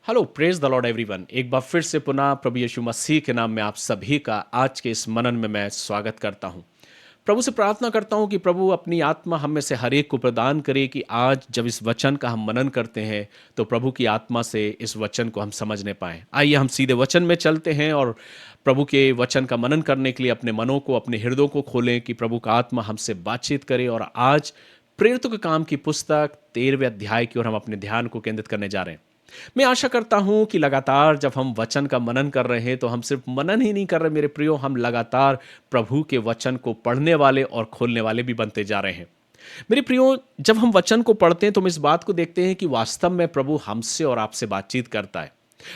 Hello praise the Lord everyone. एक बार फिर से पुनः प्रभु यीशु मसीह के नाम में आप सभी का आज के इस मनन में मैं स्वागत करता हूं। प्रभु से प्रार्थना करता हूं कि प्रभु अपनी आत्मा हम में से हर एक को प्रदान करे कि आज जब इस वचन का हम मनन करते हैं तो प्रभु की आत्मा से इस वचन को हम समझने पाएं। आइए हम सीधे वचन में चलते हैं और प्रभु के वचन का मनन करने के लिए अपने मनों को, अपने हृदयों को खोलें कि प्रभु का आत्मा हमसे बातचीत करे। और आज प्रेरितों के काम की पुस्तक 13वें अध्याय की ओर हम अपने ध्यान को केंद्रित करने जा रहे हैं। मैं आशा करता हूं कि लगातार जब हम वचन का मनन कर रहे हैं तो हम सिर्फ मनन ही नहीं कर रहे मेरे प्रियो, हम लगातार प्रभु के वचन को पढ़ने वाले और खोलने वाले भी बनते जा रहे हैं। मेरे प्रियो, जब हम वचन को पढ़ते हैं तो हम इस बात को देखते हैं कि वास्तव में प्रभु हमसे और आपसे बातचीत करता है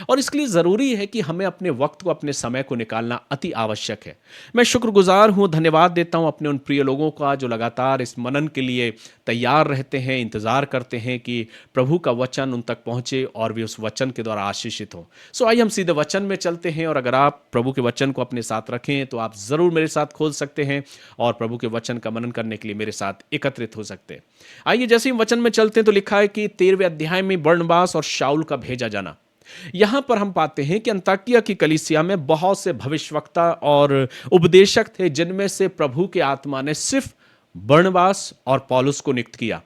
और इसके लिए ज़रूरी है कि हमें अपने वक्त को, अपने समय को निकालना अति आवश्यक है। मैं शुक्रगुजार हूँ, धन्यवाद देता हूँ अपने उन प्रिय लोगों का जो लगातार इस मनन के लिए तैयार रहते हैं, इंतज़ार करते हैं कि प्रभु का वचन उन तक पहुँचे और वे उस वचन के द्वारा आशीषित हों। सो आइए हम सीधे वचन में चलते हैं और अगर आप प्रभु के वचन को अपने साथ रखें तो आप ज़रूर मेरे साथ खोल सकते हैं और प्रभु के वचन का मनन करने के लिए मेरे साथ एकत्रित हो सकते हैं। आइए जैसे ही वचन में चलते हैं तो लिखा है कि 13वें अध्याय में बरनबास और शाऊल का भेजा जाना। यहां पर हम पाते हैं कि अंताकिया की कलीसिया में बहुत से भविष्यवक्ता और उपदेशक थे जिनमें से प्रभु के आत्मा ने सिर्फ बरनबास और पौलुस को नियुक्त किया।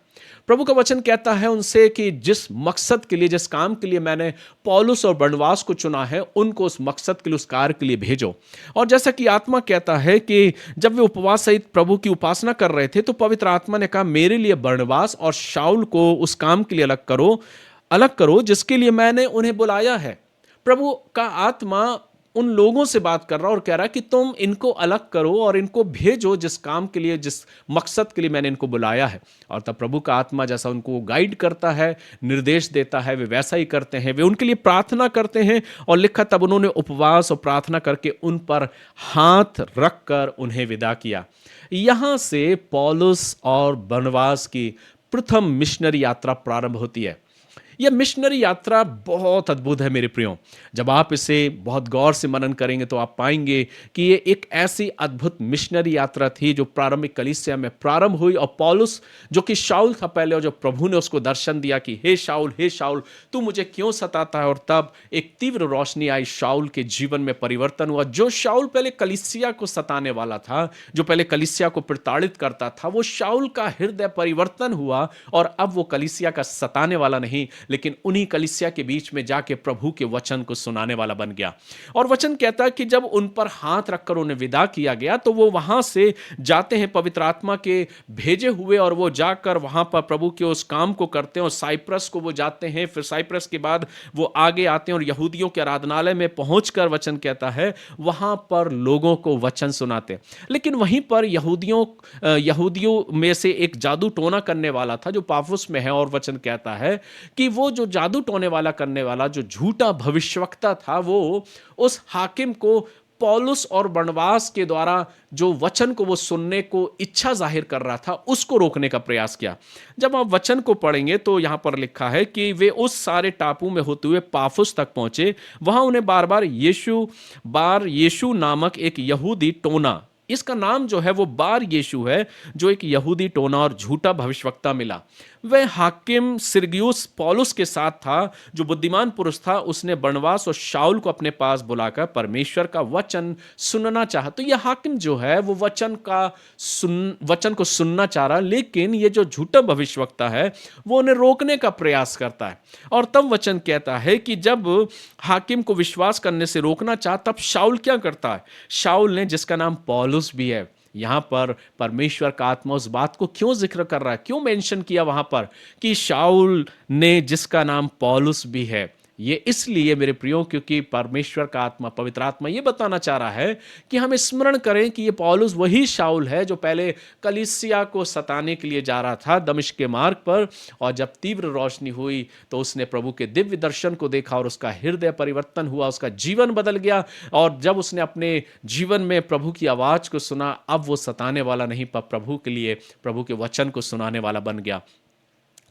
प्रभु का वचन कहता है उनसे कि जिस मकसद के लिए, जिस काम के लिए मैंने पौलुस और बरनबास को चुना है, उनको उस मकसद के लिए, उस कार्य के लिए भेजो। और जैसा कि आत्मा कहता है कि जब वे उपवास सहित प्रभु की उपासना कर रहे थे तो पवित्र आत्मा ने कहा, मेरे लिए बरनबास और शाऊल को उस काम के लिए अलग करो जिसके लिए मैंने उन्हें बुलाया है। प्रभु का आत्मा उन लोगों से बात कर रहा और कह रहा कि तुम इनको अलग करो और इनको भेजो जिस काम के लिए, जिस मकसद के लिए मैंने इनको बुलाया है। और तब प्रभु का आत्मा जैसा उनको गाइड करता है, निर्देश देता है, वे वैसा ही करते हैं। वे उनके लिए प्रार्थना करते हैं और लिखा तब उन्होंने उपवास और प्रार्थना करके उन पर हाथ रखकर उन्हें विदा किया। यहां से पौलुस और बरनबास की प्रथम मिशनरी यात्रा प्रारंभ होती है। यह मिशनरी यात्रा बहुत अद्भुत है मेरे प्रियो। जब आप इसे बहुत गौर से मनन करेंगे तो आप पाएंगे कि ये एक ऐसी अद्भुत मिशनरी यात्रा थी जो प्रारंभिक कलीसिया में प्रारंभ हुई। और पौलुस जो कि शाऊल था पहले, और जो प्रभु ने उसको दर्शन दिया कि हे शाऊल तू मुझे क्यों सताता है, और तब एक तीव्र रोशनी आई, शाऊल के जीवन में परिवर्तन हुआ। जो शाऊल पहले कलीसिया को सताने वाला था, जो पहले कलीसिया को प्रताड़ित करता था, वो शाऊल का हृदय परिवर्तन हुआ और अब वो कलीसिया का सताने वाला नहीं, लेकिन उन्हीं कलीसिया के बीच में जाके प्रभु के वचन को सुनाने वाला बन गया। और वचन कहता है कि जब उन पर हाथ रखकर उन्हें विदा किया गया तो वो वहां से जाते हैं पवित्र आत्मा के भेजे हुए, और वो जाकर वहां पर प्रभु के उस काम को करते हैं और साइप्रस को वो जाते हैं। फिर साइप्रस के बाद वो आगे आते हैं और यहूदियों के आराधनालय में पहुंचकर वचन कहता है वहां पर लोगों को वचन सुनाते। लेकिन वहीं पर यहूदियों में से एक जादू टोना करने वाला था जो पाफुस में है, और वचन कहता है कि वो जो जादू टोने वाला करने वाला जो झूठा भविष्यवक्ता था, वो उस हाकिम को पौलुस और बरनबास के द्वारा जो वचन को वो सुनने को इच्छा जाहिर कर रहा था, उसको रोकने का प्रयास किया। जब आप वचन को पढ़ेंगे तो यहां पर लिखा है कि वे उस सारे टापू में होते हुए पाफुस तक पहुंचे। वहां उन्हें बार यीशु नामक एक यहूदी टोना, इसका नाम जो है वो बार यीशु है, जो एक यहूदी टोना और झूठा भविष्यवक्ता मिला। वह हाकिम सिरगियुस पौलुस के साथ था, जो बुद्धिमान पुरुष था। उसने बरनबास और शाऊल को अपने पास बुलाकर परमेश्वर का वचन सुनना चाहा। तो यह हाकिम जो है वो वचन को सुनना चाह रहा, लेकिन ये जो झूठा भविष्यवक्ता है वो उन्हें रोकने का प्रयास करता है। और तब वचन कहता है कि जब हाकिम को विश्वास करने से रोकना चाहा, तब शाऊल क्या करता है? शाऊल ने, जिसका नाम पौलुस भी है, यहां पर परमेश्वर का आत्मा उस बात को क्यों जिक्र कर रहा है, क्यों मेंशन किया वहां पर कि शाऊल ने, जिसका नाम पौलुस भी है? ये इसलिए मेरे प्रियो क्योंकि परमेश्वर का आत्मा, पवित्र आत्मा ये बताना चाह रहा है कि हम स्मरण करें कि ये पौलुस वही शाऊल है जो पहले कलीसिया को सताने के लिए जा रहा था दमिश्क के मार्ग पर। और जब तीव्र रोशनी हुई तो उसने प्रभु के दिव्य दर्शन को देखा और उसका हृदय परिवर्तन हुआ, उसका जीवन बदल गया। और जब उसने अपने जीवन में प्रभु की आवाज को सुना, अब वो सताने वाला नहीं पर प्रभु के लिए, प्रभु के वचन को सुनाने वाला बन गया।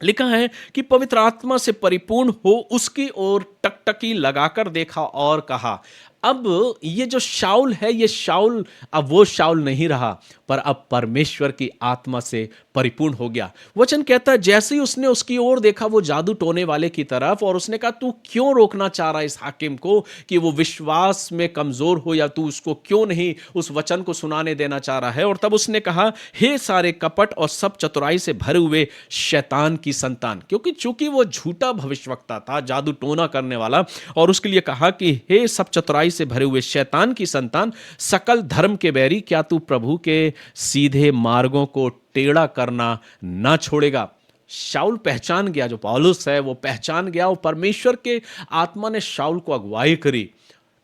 लिखा है कि पवित्र आत्मा से परिपूर्ण हो उसकी ओर टकटकी लगाकर देखा और कहा, अब ये जो शाऊल है, ये शाऊल अब वो शाऊल नहीं रहा, पर अब परमेश्वर की आत्मा से परिपूर्ण हो गया। वचन कहता है जैसे ही उसने उसकी ओर देखा, वो जादू टोने वाले की तरफ, और उसने कहा तू क्यों रोकना चाह रहा है इस हाकिम को कि वो विश्वास में कमजोर हो, या तू उसको क्यों नहीं उस वचन को सुनाने देना चाह रहा है। और तब उसने कहा हे सारे कपट और सब चतुराई से भरे हुए शैतान की संतान, क्योंकि चूंकि वो झूठा भविष्यवक्ता था, जादू टोना करने वाला, और उसके लिए कहा कि हे सब चतुराई से भरे हुए शैतान की संतान, सकल धर्म के बैरी, क्या तू प्रभु के सीधे मार्गों को टेढ़ा करना ना छोड़ेगा। शाऊल पहचान गया, जो पौलुस है वो पहचान गया, और परमेश्वर के आत्मा ने शाऊल को अगुवाई करी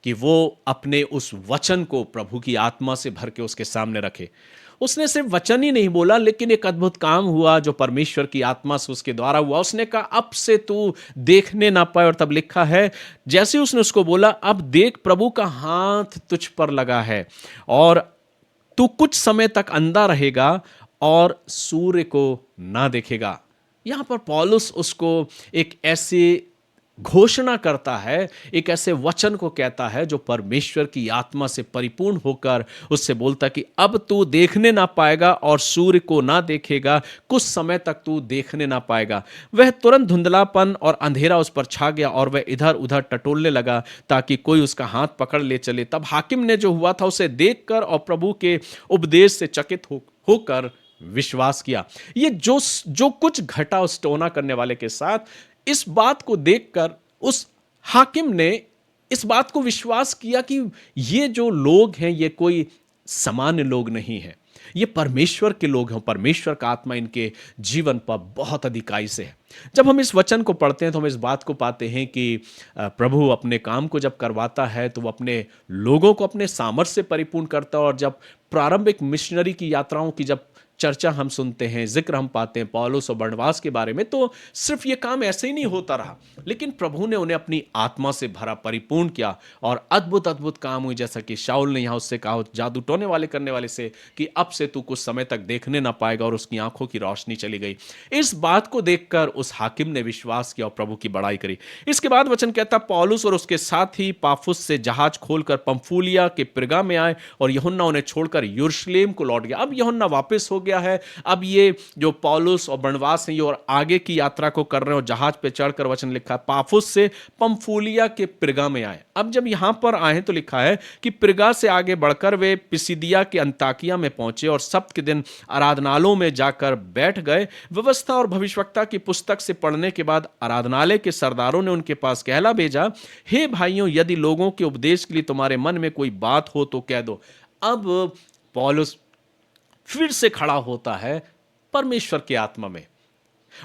कि वो अपने उस वचन को प्रभु की आत्मा से भर के उसके सामने रखे। उसने सिर्फ वचन ही नहीं बोला, लेकिन एक अद्भुत काम हुआ जो परमेश्वर की आत्मा से उसके द्वारा हुआ। उसने कहा अब से तू देखने ना पाए, और तब लिखा है जैसे उसने उसको बोला अब देख प्रभु का हाथ तुझ पर लगा है, और तू कुछ समय तक अंधा रहेगा और सूर्य को ना देखेगा। यहां पर पौलुस उसको एक ऐसी घोषणा करता है, एक ऐसे वचन को कहता है जो परमेश्वर की आत्मा से परिपूर्ण होकर उससे बोलता कि अब तू देखने ना पाएगा और सूर्य को ना देखेगा, कुछ समय तक तू देखने ना पाएगा। वह तुरंत धुंधलापन और अंधेरा उस पर छा गया, और वह इधर उधर टटोलने लगा ताकि कोई उसका हाथ पकड़ ले चले। तब हाकिम ने जो हुआ था उसे देखकर और प्रभु के उपदेश से चकित होकर विश्वास किया। ये जो जो कुछ घटा उस टोना करने वाले के साथ, इस बात को देखकर उस हाकिम ने इस बात को विश्वास किया कि ये जो लोग हैं ये कोई सामान्य लोग नहीं हैं, ये परमेश्वर के लोग हैं। परमेश्वर का आत्मा इनके जीवन पर बहुत अधिकाई से है। जब हम इस वचन को पढ़ते हैं तो हम इस बात को पाते हैं कि प्रभु अपने काम को जब करवाता है तो वो अपने लोगों को अपने सामर्थ्य से परिपूर्ण करता है। और जब प्रारंभिक मिशनरी की यात्राओं की जब चर्चा हम सुनते हैं, जिक्र हम पाते हैं पौलुस और बरनबास के बारे में, तो सिर्फ ये काम ऐसे ही नहीं होता रहा, लेकिन प्रभु ने उन्हें अपनी आत्मा से भरा, परिपूर्ण किया, और अद्भुत अद्भुत काम हुए। जैसा कि शाऊल ने यहाँ उससे कहा, जादू टोने वाले करने वाले से, कि अब से तू कुछ समय तक देखने ना पाएगा, और उसकी आंखों की रोशनी चली गई। इस बात को देखकर उस हाकिम ने विश्वास किया और प्रभु की बड़ाई करी। इसके बाद वचन कहता पौलुस और उसके साथ ही पाफुस से जहाज खोलकर पंफूलिया के पिरगा में आए, और यूहन्ना उन्हें छोड़कर यरूशलेम को लौट गया। अब यूहन्ना वापस हो गया है। अब ये जो पौलुस और बरनबास हैं ये और आगे की यात्रा को कर रहे हैं, और जहाज पे चढ़कर वचन लिखा है पाफुस से पंफूलिया के पिरगा में आए। अब जब यहां पर आए तो लिखा है कि पिरगा से आगे बढ़कर वे पिसिदिया के अंताकिया में पहुंचे, और सप्त के दिन आराधनालयों में जाकर बैठ गए। व्यवस्था और भविष्यवक्ता की पुस्तक से पढ़ने के बाद आराधनालय के सरदारों ने उनके पास कहला भेजा, हे भाइयों, यदि लोगों के उपदेश के लिए तुम्हारे मन में कोई बात हो तो कह दो। अब पौलुस फिर से खड़ा होता है परमेश्वर की आत्मा में,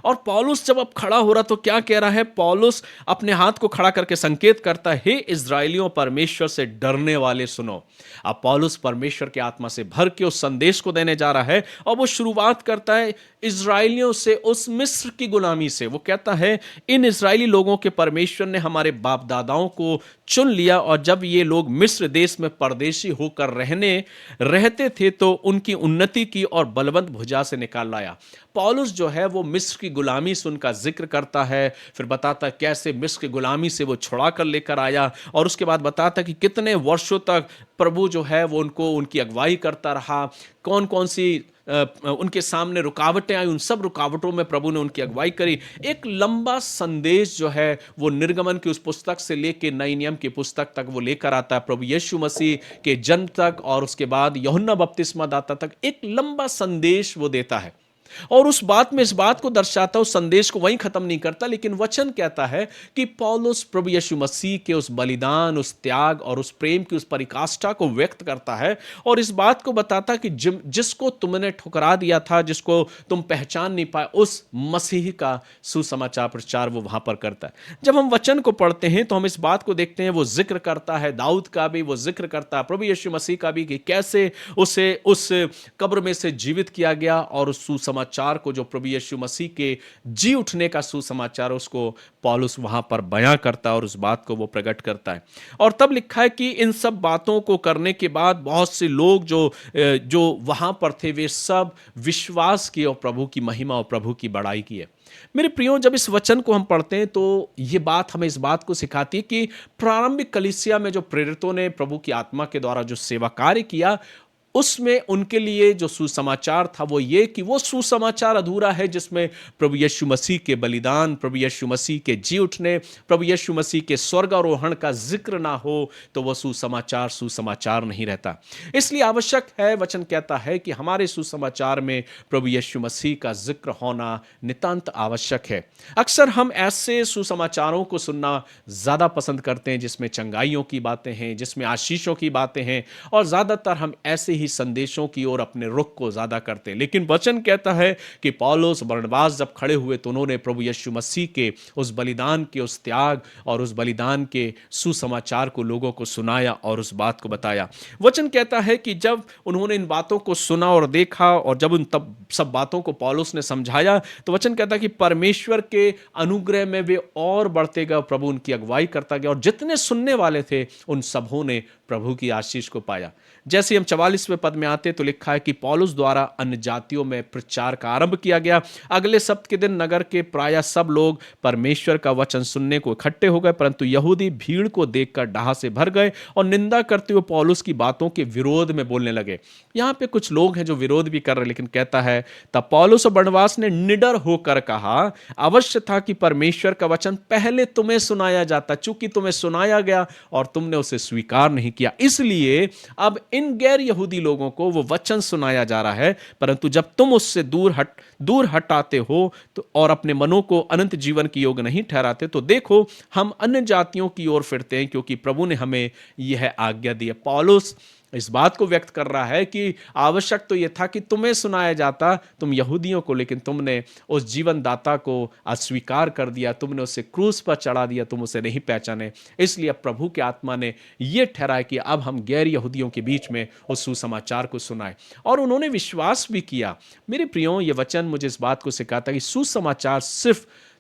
और पौलुस जब अब खड़ा हो रहा तो क्या कह रहा है? पौलुस अपने हाथ को खड़ा करके संकेत करता है, हे इस्राएलियों, परमेश्वर से डरने वाले सुनो। अब पौलुस परमेश्वर के आत्मा से भर के उस संदेश को देने जा रहा है, और वो शुरुआत करता है इस्राएलियों से, उस मिस्र की गुलामी से। वो कहता है इन इस्राएली लोगों के परमेश्वर ने हमारे बाप दादाओं को चुन लिया, और जब ये लोग मिस्र देश में परदेशी होकर रहते थे तो उनकी उन्नति की और बलवंत भुजा से निकाल लाया। पौलुस जो है वो मिस्र की गुलामी से उनका जिक्र करता है, फिर बताता है कैसे मिस्र की गुलामी से वो छुड़ा कर लेकर आया, और उसके बाद बताता है कि कितने वर्षों तक प्रभु जो है वो उनकी अगुवाई करता रहा, कौन कौन सी उनके सामने रुकावटें आई, उन सब रुकावटों में प्रभु ने उनकी अगुवाई करी। एक लंबा संदेश जो है वो निर्गमन की उस पुस्तक से लेके नई नियम की पुस्तक तक वो लेकर आता है, प्रभु यीशु मसीह के जन्म तक, और उसके बाद यूहन्ना बपतिस्मा दाता तक एक लंबा संदेश वो देता है। और उस बात में इस बात को दर्शाता, उस संदेश को वहीं खत्म नहीं करता, लेकिन वचन कहता है कि पौलुस प्रभु यीशु मसीह के उस बलिदान, उस त्याग और उस प्रेम की उस परिकाष्ठा को व्यक्त करता है, और इस बात को बताता कि जिसको तुमने ठुकरा दिया था, जिसको तुम पहचान नहीं पाए, उस मसीह का सुसमाचार प्रचार वो वहां पर करता है। जब हम वचन को पढ़ते हैं तो हम इस बात को देखते हैं, वो जिक्र करता है दाऊद का भी, वो जिक्र करता है प्रभु यीशु मसीह का भी, कि कैसे उसे उस कब्र में से जीवित किया गया और उस सुसमाचार सुसमाचार को, जो प्रभु यीशु मसीह के जी उठने का सुसमाचार, उसको पौलुस वहां पर बयां करता है और उस बात को वो प्रकट करता है। और तब लिखा है कि इन सब बातों को करने के बाद बहुत से लोग जो वहां पर थे, वे सब विश्वास किए और प्रभु की महिमा और प्रभु की बड़ाई किए। मेरे प्रियो, जब इस वचन को हम पढ़ते हैं तो ये बात हमें इस बात को सिखाती है कि प्रारंभिक कलीसिया में जो प्रेरितों ने प्रभु की आत्मा के द्वारा जो सेवा कार्य किया, उसमें उनके लिए जो सुसमाचार था वो ये कि वो सुसमाचार अधूरा है जिसमें प्रभु यीशु मसीह के बलिदान, प्रभु यीशु मसीह के जी उठने, प्रभु यीशु मसीह के स्वर्गारोहण का जिक्र ना हो तो वह सुसमाचार नहीं रहता। इसलिए आवश्यक है, वचन कहता है कि हमारे सुसमाचार में प्रभु यीशु मसीह का जिक्र होना नितांत आवश्यक है। अक्सर हम ऐसे सुसमाचारों को सुनना ज़्यादा पसंद करते हैं जिसमें चंगाइयों की बातें हैं, जिसमें आशीषों की बातें हैं, और ज़्यादातर हम ऐसे ही संदेशों की ओर अपने रुख को ज्यादा करते हैं। लेकिन वचन कहता है कि पौलुस बरनबास जब खड़े हुए तो उन्होंने प्रभु यीशु मसीह के उस बलिदान के, उस त्याग और उस बलिदान के सुसमाचार को लोगों को सुनाया और उस बात को बताया। वचन कहता है कि जब उन्होंने इन बातों को सुना और देखा और जब उन तब सब बातों को पौलुस ने समझाया तो वचन कहता है कि परमेश्वर के अनुग्रह में वे और बढ़ते गए, प्रभु उनकी अगुवाई करता गया और जितने सुनने वाले थे उन सबों ने प्रभु की आशीष को पाया। जैसे हम 44वें पद में आते तो लिखा है कि पौलुस द्वारा अन्य जातियों में प्रचार का आरंभ किया गया। अगले सप्त के दिन नगर के प्रायः सब लोग परमेश्वर का वचन सुनने को इकट्ठे हो गए, परंतु यहूदी भीड़ को देखकर डाह से भर गए और निंदा करते हुए पौलुस की बातों के विरोध में बोलने लगे। यहाँ पे कुछ लोग हैं जो विरोध भी कर रहे, लेकिन कहता है तब पौलुस और बरनबास ने निडर होकर कहा, अवश्य था कि परमेश्वर का वचन पहले तुम्हें सुनाया जाता, चूंकि तुम्हें सुनाया गया और तुमने उसे स्वीकार नहीं किया, इसलिए अब इन गैर यहूदी लोगों को वो वचन सुनाया जा रहा है। परंतु जब तुम उससे दूर हटाते हो तो और अपने मनों को अनंत जीवन के योग्य नहीं ठहराते, तो देखो हम अन्य जातियों की ओर फिरते हैं, क्योंकि प्रभु ने हमें यह आज्ञा दी है। पौलुस इस बात को व्यक्त कर रहा है कि आवश्यक तो यह था कि तुम्हें सुनाया जाता, तुम यहूदियों को, लेकिन तुमने उस जीवन दाता को अस्वीकार कर दिया, तुमने उसे क्रूस पर चढ़ा दिया, तुम उसे नहीं पहचाने। इसलिए अब प्रभु के आत्मा ने यह ठहराया कि अब हम गैर यहूदियों के बीच में उस सुसमाचार को सुनाए, और उन्होंने विश्वास भी किया। मेरे प्रियो, यह वचन मुझे इस बात को सिखाता है कि सुसमाचार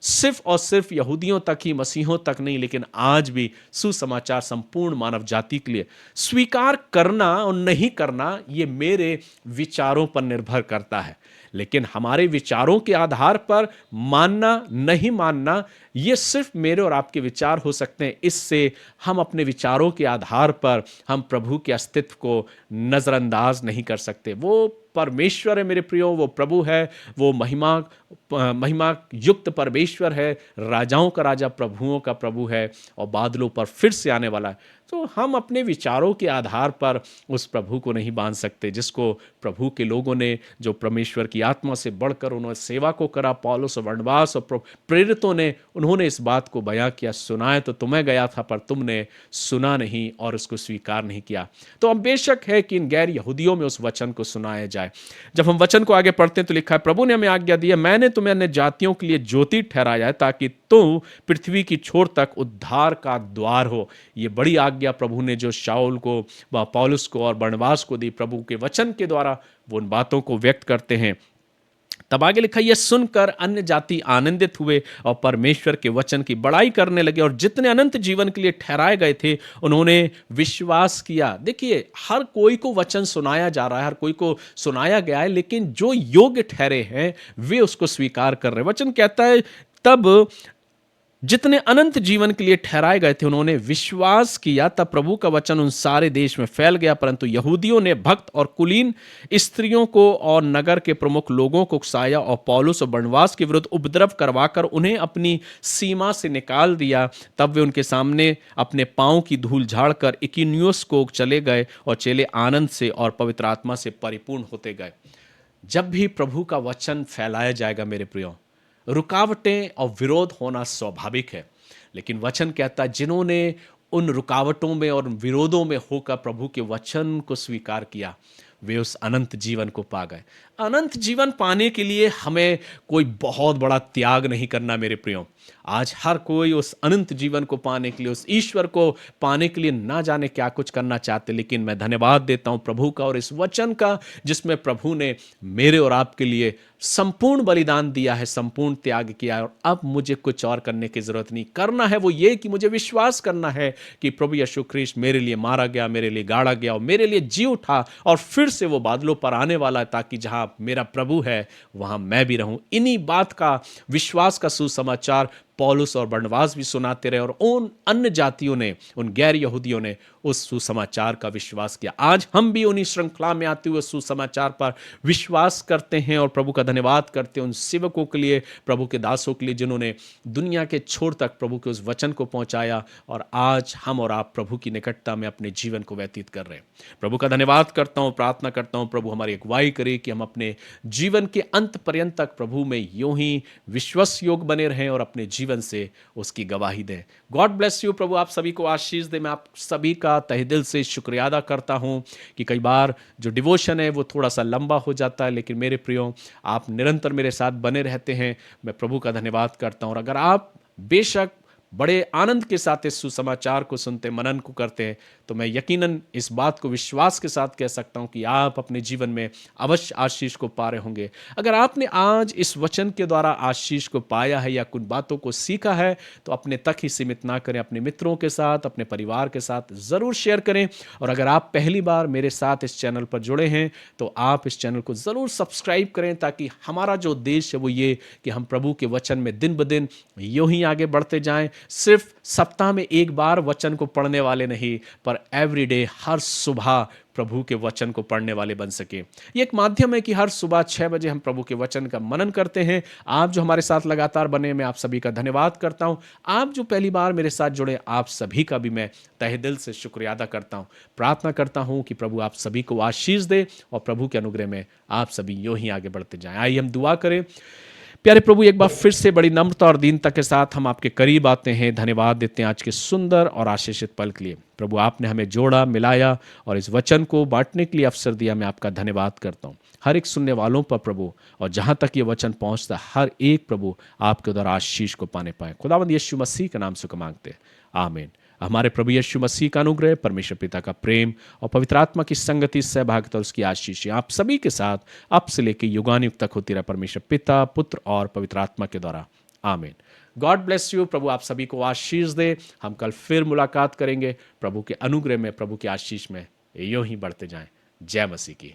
सिर्फ और सिर्फ यहूदियों तक ही, मसीहों तक नहीं, लेकिन आज भी सुसमाचार संपूर्ण मानव जाति के लिए। स्वीकार करना और नहीं करना ये मेरे विचारों पर निर्भर करता है, लेकिन हमारे विचारों के आधार पर मानना नहीं मानना ये सिर्फ मेरे और आपके विचार हो सकते हैं। इससे हम अपने विचारों के आधार पर हम प्रभु के अस्तित्व को नजरअंदाज नहीं कर सकते। वो परमेश्वर है मेरे प्रियो, वो प्रभु है, वो महिमा युक्त परमेश्वर है, राजाओं का राजा, प्रभुओं का प्रभु है और बादलों पर फिर से आने वाला है। तो हम अपने विचारों के आधार पर उस प्रभु को नहीं बांध सकते जिसको प्रभु के लोगों ने, जो परमेश्वर की आत्मा से बढ़कर उन्होंने सेवा को करा, पौलुस और बरनबास और प्रेरितों ने, उन्होंने इस बात को बयां किया, सुनाया तो तुम्हें गया था पर तुमने सुना नहीं और उसको स्वीकार नहीं किया। तो अब बेशक है कि इन गैर यहूदियों में उस वचन को सुनाया जाए। जब हम वचन को आगे पढ़ते हैं तो लिखा है, प्रभु ने हमें आज्ञा दी है, मैंने तुम्हें अन्य जातियों के लिए ज्योति ठहराया है ताकि तुम पृथ्वी की छोर तक उद्धार का द्वार हो। ये बड़ी आज्ञा प्रभु ने जो शाऊल को, पौलुस को और बरनबास को दी, प्रभु के वचन के द्वारा वो उन बातों को व्यक्त करते हैं। तब आगे लिखा, यह सुनकर अन्य जाति आनंदित हुए और परमेश्वर के वचन की बड़ाई करने लगे, और जितने अनंत जीवन के लिए ठहराए गए थे उन्होंने विश्वास किया। देखिए, हर कोई को वचन सुनाया जा रहा है, हर कोई को सुनाया गया है, लेकिन जो योग्य ठहरे हैं वे उसको स्वीकार कर रहे हैं। वचन कहता है तब जितने अनंत जीवन के लिए ठहराए गए थे उन्होंने विश्वास किया, तब प्रभु का वचन उन सारे देश में फैल गया। परंतु यहूदियों ने भक्त और कुलीन स्त्रियों को और नगर के प्रमुख लोगों को उकसाया और पौलुस और बरनबास के विरुद्ध उपद्रव करवाकर उन्हें अपनी सीमा से निकाल दिया। तब वे उनके सामने अपने पांव की धूल झाड़कर इकुनियुस को चले गए और चेले आनंद से और पवित्र आत्मा से परिपूर्ण होते गए। जब भी प्रभु का वचन फैलाया जाएगा मेरे प्रियो, रुकावटें और विरोध होना स्वाभाविक है, लेकिन वचन कहता है जिन्होंने उन रुकावटों में और विरोधों में होकर प्रभु के वचन को स्वीकार किया वे उस अनंत जीवन को पा गए। अनंत जीवन पाने के लिए हमें कोई बहुत बड़ा त्याग नहीं करना मेरे प्रियो। आज हर कोई उस अनंत जीवन को पाने के लिए, उस ईश्वर को पाने के लिए ना जाने क्या कुछ करना चाहते, लेकिन मैं धन्यवाद देता हूं प्रभु का और इस वचन का, जिसमें प्रभु ने मेरे और आपके लिए संपूर्ण बलिदान दिया है, संपूर्ण त्याग किया है। और अब मुझे कुछ और करने की जरूरत नहीं, करना है वो ये कि मुझे विश्वास करना है कि प्रभु यीशु ख्रीस्त मेरे लिए मारा गया, मेरे लिए गाड़ा गया और मेरे लिए जी उठा और फिर से वो बादलों पर आने वाला है, ताकि जहां मेरा प्रभु है वहां मैं भी रहूं। इन्हीं बात का, विश्वास का सुसमाचार पौलुस और बरनबास भी सुनाते रहे और उन अन्य जातियों ने, उन गैर यहूदियों ने उस सुसमाचार का विश्वास किया। आज हम भी उन्हीं श्रृंखला में आते हुए सुसमाचार पर विश्वास करते हैं और प्रभु का धन्यवाद करते हैं उन सेवकों के लिए, प्रभु के दासों के लिए, जिन्होंने दुनिया के छोर तक प्रभु के उस वचन को पहुंचाया और आज हम और आप प्रभु की निकटता में अपने जीवन को व्यतीत कर रहे हैं। प्रभु का धन्यवाद करता हूं, प्रार्थना करता हूं प्रभु हमारी अगुवाई करे कि हम अपने जीवन के अंत पर्यंत तक प्रभु में यूं ही विश्वास योग बने रहें और अपने जीवन से उसकी गवाही दें। God bless you. प्रभु आप सभी को आशीष दे। मैं आप सभी का तहे दिल से शुक्रिया अदा करता हूं कि कई बार जो डिवोशन है वो थोड़ा सा लंबा हो जाता है, लेकिन मेरे प्रियो, आप निरंतर मेरे साथ बने रहते हैं। मैं प्रभु का धन्यवाद करता हूं। और अगर आप बेशक बड़े आनंद के साथ इस सुसमाचार को सुनते, मनन को करते हैं, तो मैं यकीनन इस बात को विश्वास के साथ कह सकता हूं कि आप अपने जीवन में अवश्य आशीष को पा रहे होंगे। अगर आपने आज इस वचन के द्वारा आशीष को पाया है या कुछ बातों को सीखा है, तो अपने तक ही सीमित ना करें, अपने मित्रों के साथ, अपने परिवार के साथ ज़रूर शेयर करें। और अगर आप पहली बार मेरे साथ इस चैनल पर जुड़े हैं, तो आप इस चैनल को ज़रूर सब्सक्राइब करें, ताकि हमारा जो उद्देश्य है वो ये कि हम प्रभु के वचन में दिन ब दिन यूं ही आगे बढ़ते जाएं। सिर्फ सप्ताह में एक बार वचन को पढ़ने वाले नहीं, पर एवरीडे, हर सुबह प्रभु के वचन को पढ़ने वाले बन सके। ये एक माध्यम है कि हर सुबह 6 बजे हम प्रभु के वचन का मनन करते हैं। आप जो हमारे साथ लगातार बने, मैं आप सभी का धन्यवाद करता हूं। आप जो पहली बार मेरे साथ जुड़े, आप सभी का भी मैं तहे दिल से शुक्रिया अदा करता हूं। प्रार्थना करता हूं कि प्रभु आप सभी को आशीष दे और प्रभु के अनुग्रह में आप सभी यूं ही आगे बढ़ते जाएं। आइए हम दुआ करें। प्यारे प्रभु, एक बार फिर से बड़ी नम्रता और दीनता के साथ हम आपके करीब आते हैं, धन्यवाद देते हैं आज के सुंदर और आशीषित पल के लिए। प्रभु आपने हमें जोड़ा, मिलाया और इस वचन को बांटने के लिए अवसर दिया। मैं आपका धन्यवाद करता हूँ हर एक सुनने वालों पर प्रभु, और जहाँ तक ये वचन पहुँचता हर एक प्रभु आपके द्वारा आशीष को पाने पाए। खुदावंद यीशु मसीह के नाम से मांगते हैं, आमीन। हमारे प्रभु यीशु मसीह का अनुग्रह, परमेश्वर पिता का प्रेम और पवित्र आत्मा की संगति, सहभागिता और उसकी आशीष आप सभी के साथ अब से लेकर युगानुयुग तक होती रहे, परमेश्वर पिता, पुत्र और पवित्र आत्मा के द्वारा, आमीन। God bless you. प्रभु आप सभी को आशीष दे। हम कल फिर मुलाकात करेंगे। प्रभु के अनुग्रह में, प्रभु की आशीष में यूं ही बढ़ते जाएं। जय मसीह की।